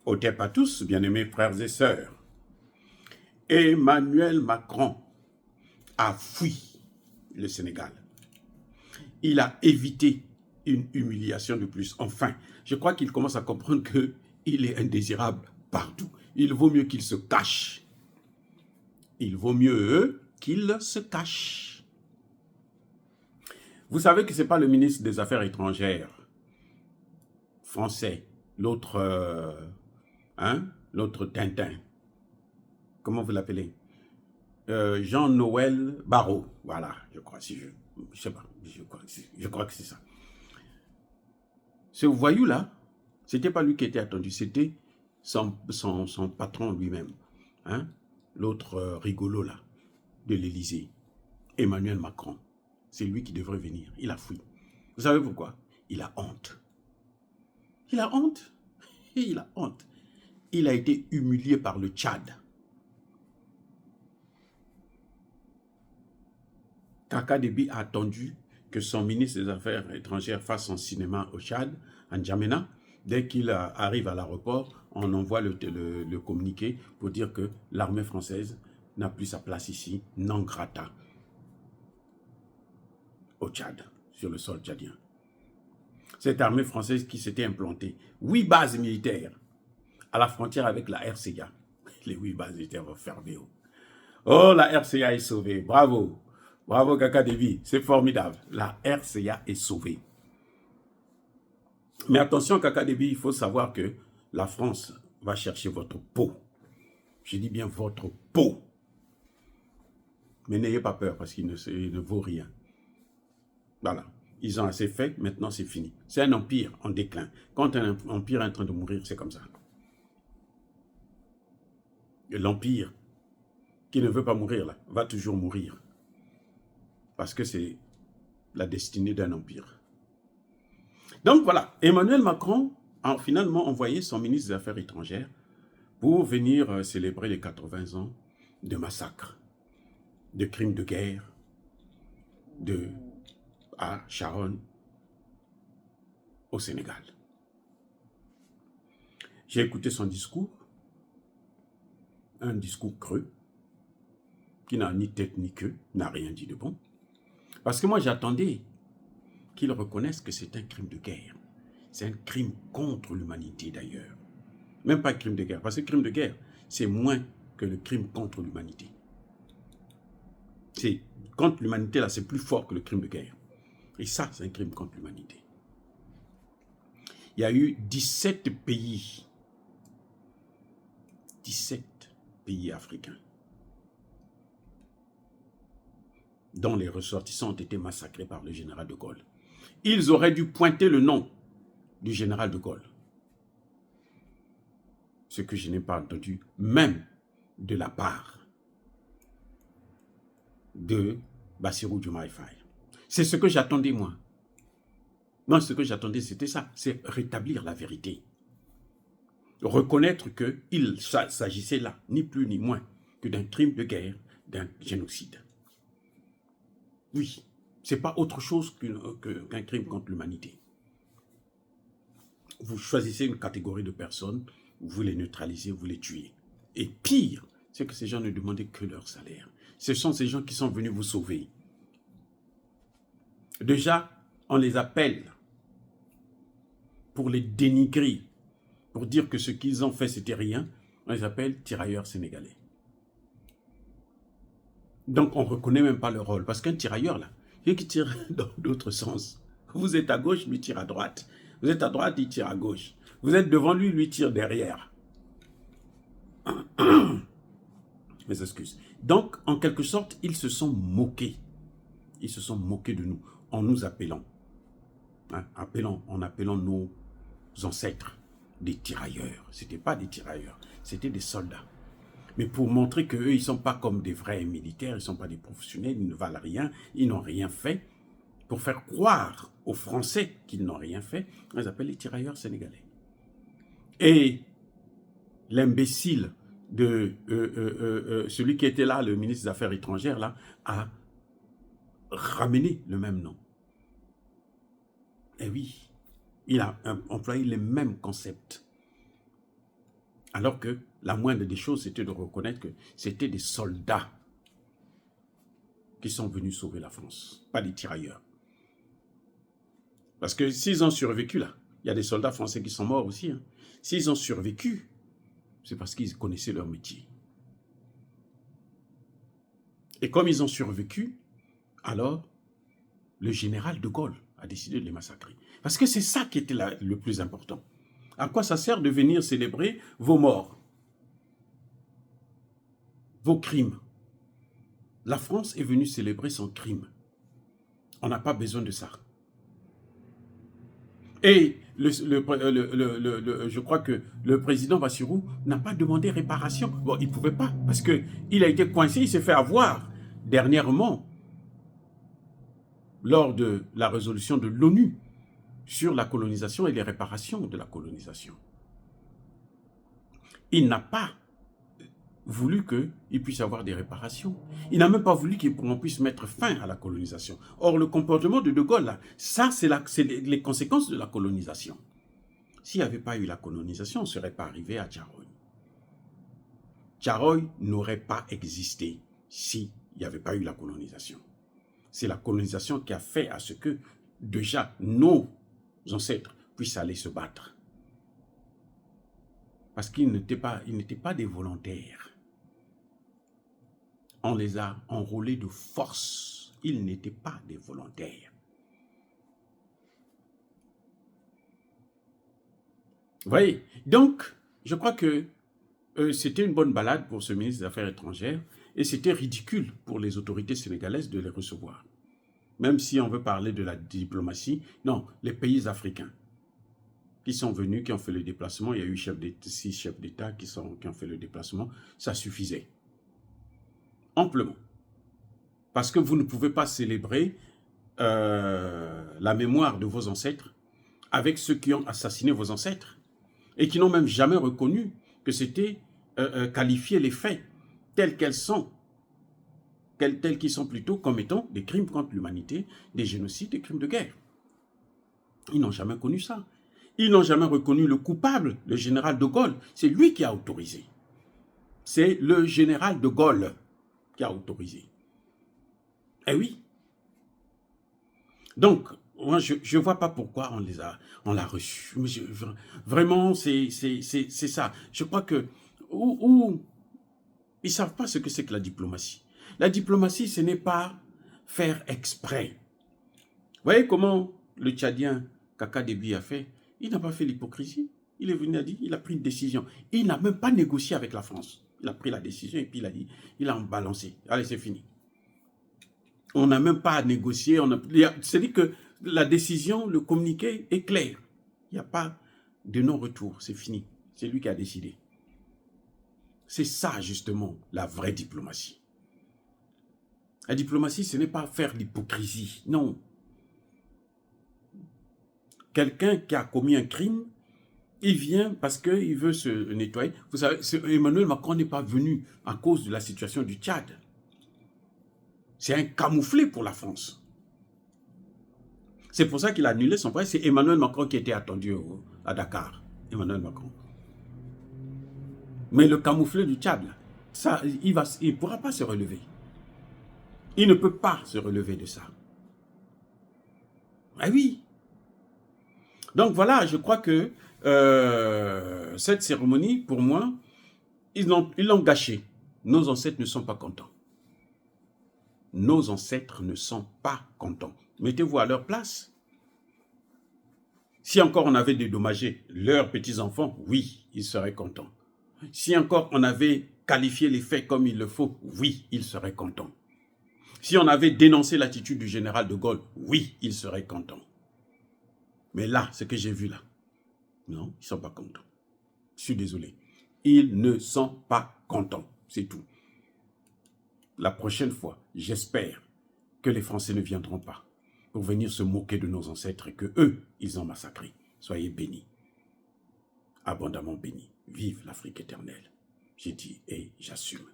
Otep à tous, bien-aimés frères et sœurs. Emmanuel Macron a fui le Sénégal. Il a évité une humiliation de plus. Enfin, je crois qu'il commence à comprendre qu'il est indésirable partout. Il vaut mieux qu'il se cache. Il vaut mieux qu'il se cache. Vous savez que ce n'est pas le ministre des Affaires étrangères français, l'autre Tintin. Comment vous l'appelez? Jean-Noël Barrot. Voilà, je crois, si je sais pas, je crois que c'est ça. Ce voyou-là, c'était pas lui qui était attendu, c'était son patron lui-même, hein? L'autre rigolo là, de l'Élysée, Emmanuel Macron. C'est lui qui devrait venir, il a fui. Vous savez pourquoi? Il a honte. Il a honte. Et il a honte. Il a été humilié par le Tchad. Kaka Déby a attendu que son ministre des Affaires étrangères fasse son cinéma au Tchad, en N'Djamena. Dès qu'il arrive à l'aéroport, on envoie le communiqué pour dire que l'armée française n'a plus sa place ici, non grata, au Tchad, sur le sol tchadien. Cette armée française qui s'était implantée, 8 bases militaires à la frontière avec la RCA. Les 8 bases militaires vont fermer. Oh, la RCA est sauvée, bravo. Bravo Kaka Déby, c'est formidable. La RCA est sauvée. Mais attention Kaka Déby, il faut savoir que la France va chercher votre peau. Je dis bien votre peau. Mais n'ayez pas peur parce qu'il ne vaut rien. Voilà. Ils ont assez fait, maintenant c'est fini. C'est un empire en déclin. Quand un empire est en train de mourir, c'est comme ça. L'empire qui ne veut pas mourir, là, va toujours mourir. Parce que c'est la destinée d'un empire. Donc voilà, Emmanuel Macron a finalement envoyé son ministre des Affaires étrangères pour venir célébrer les 80 ans de massacre, de crimes de guerre, à Sharon, au Sénégal. J'ai écouté son discours, un discours creux, qui n'a ni tête ni queue, n'a rien dit de bon. Parce que moi j'attendais qu'il reconnaisse que c'est un crime de guerre. C'est un crime contre l'humanité d'ailleurs. Même pas un crime de guerre, parce que le crime de guerre, c'est moins que le crime contre l'humanité. C'est contre l'humanité, là, c'est plus fort que le crime de guerre. Et ça, c'est un crime contre l'humanité. Il y a eu 17 pays africains dont les ressortissants ont été massacrés par le général de Gaulle. Ils auraient dû pointer le nom du général de Gaulle. Ce que je n'ai pas entendu, même de la part de Bassirou Diomaye Faye. C'est ce que j'attendais, moi. Non, ce que j'attendais, c'était ça. C'est rétablir la vérité. Reconnaître qu'il s'agissait là, ni plus ni moins, que d'un crime de guerre, d'un génocide. Oui, ce n'est pas autre chose qu'un crime contre l'humanité. Vous choisissez une catégorie de personnes, vous les neutralisez, vous les tuez. Et pire, c'est que ces gens ne demandaient que leur salaire. Ce sont ces gens qui sont venus vous sauver. Déjà, on les appelle pour les dénigrer, pour dire que ce qu'ils ont fait, c'était rien. On les appelle tirailleurs sénégalais. Donc, on ne reconnaît même pas leur rôle. Parce qu'un tirailleur, là, il qui tire dans d'autres sens. Vous êtes à gauche, lui tire à droite. Vous êtes à droite, il tire à gauche. Vous êtes devant lui, lui tire derrière. Mes excuses. Donc, en quelque sorte, ils se sont moqués. Ils se sont moqués de nous en nous appelant. En appelant nos ancêtres des tirailleurs. Ce n'étaient pas des tirailleurs, c'était des soldats. Mais pour montrer qu'eux, ils ne sont pas comme des vrais militaires, ils ne sont pas des professionnels, ils ne valent rien, ils n'ont rien fait. Pour faire croire aux Français qu'ils n'ont rien fait, on les appelle les tirailleurs sénégalais. Et l'imbécile de celui qui était là, le ministre des Affaires étrangères, là, a ramené le même nom. Et oui, il a employé les mêmes concepts. Alors que la moindre des choses, c'était de reconnaître que c'était des soldats qui sont venus sauver la France, pas des tirailleurs. Parce que s'ils ont survécu là, il y a des soldats français qui sont morts aussi. Hein. S'ils ont survécu, c'est parce qu'ils connaissaient leur métier. Et comme ils ont survécu, alors le général de Gaulle a décidé de les massacrer. Parce que c'est ça qui était le plus important. À quoi ça sert de venir célébrer vos morts, vos crimes? La France est venue célébrer son crime. On n'a pas besoin de ça. Et je crois que le président Bassirou n'a pas demandé réparation. Bon, il ne pouvait pas, parce qu'il a été coincé, il s'est fait avoir dernièrement lors de la résolution de l'ONU sur la colonisation et les réparations de la colonisation. Il n'a pas voulu qu'il puisse avoir des réparations. Il n'a même pas voulu qu'on puisse mettre fin à la colonisation. Or, le comportement de De Gaulle, là, ça, c'est les conséquences de la colonisation. S'il n'y avait pas eu la colonisation, on ne serait pas arrivé à Tcharoy. Tcharoy n'aurait pas existé s'il n'y avait pas eu la colonisation. C'est la colonisation qui a fait à ce que, déjà, nos ancêtres puissent aller se battre. Parce qu'ils n'étaient pas des volontaires. On les a enrôlés de force. Ils n'étaient pas des volontaires. Vous voyez? Donc, je crois que c'était une bonne balade pour ce ministre des Affaires étrangères et c'était ridicule pour les autorités sénégalaises de les recevoir. Même si on veut parler de la diplomatie, non, les pays africains qui sont venus, qui ont fait le déplacement, il y a eu 6 chefs d'État qui ont fait le déplacement, ça suffisait. Amplement. Parce que vous ne pouvez pas célébrer la mémoire de vos ancêtres avec ceux qui ont assassiné vos ancêtres et qui n'ont même jamais reconnu que c'était qualifier les faits tels qu'elles sont, tels qu'ils sont plutôt comme étant des crimes contre l'humanité, des génocides, des crimes de guerre. Ils n'ont jamais connu ça. Ils n'ont jamais reconnu le coupable, le général de Gaulle. C'est lui qui a autorisé. C'est le général de Gaulle qui a autorisé. Eh oui. Donc, moi, je ne vois pas pourquoi on l'a reçu. Vraiment, c'est ça. Je crois que ils ne savent pas ce que c'est que la diplomatie. La diplomatie, ce n'est pas faire exprès. Vous voyez comment le Tchadien Kaka Déby a fait? Il n'a pas fait l'hypocrisie. Il est venu, il a pris une décision. Il n'a même pas négocié avec la France. Il a pris la décision et puis il a dit, il a balancé. Allez, c'est fini. On n'a même pas à négocier. C'est-à-dire que la décision, le communiqué est clair. Il n'y a pas de non-retour. C'est fini. C'est lui qui a décidé. C'est ça, justement, la vraie diplomatie. La diplomatie, ce n'est pas faire l'hypocrisie. Non. Quelqu'un qui a commis un crime, il vient parce qu'il veut se nettoyer. Vous savez, Emmanuel Macron n'est pas venu à cause de la situation du Tchad. C'est un camouflet pour la France. C'est pour ça qu'il a annulé son voyage. C'est Emmanuel Macron qui était attendu à Dakar. Emmanuel Macron. Mais le camouflet du Tchad, ça, il ne pourra pas se relever. Il ne peut pas se relever de ça. Ah oui. Donc voilà, je crois que cette cérémonie, pour moi, ils l'ont gâchée. Nos ancêtres ne sont pas contents. Nos ancêtres ne sont pas contents. Mettez-vous à leur place. Si encore on avait dédommagé leurs petits-enfants, oui, ils seraient contents. Si encore on avait qualifié les faits comme il le faut, oui, ils seraient contents. Si on avait dénoncé l'attitude du général de Gaulle, oui, ils seraient contents. Mais là, ce que j'ai vu là, non, ils ne sont pas contents. Je suis désolé. Ils ne sont pas contents, c'est tout. La prochaine fois, j'espère que les Français ne viendront pas pour venir se moquer de nos ancêtres et que eux, ils ont massacré. Soyez bénis, abondamment bénis. Vive l'Afrique éternelle. J'ai dit et j'assume.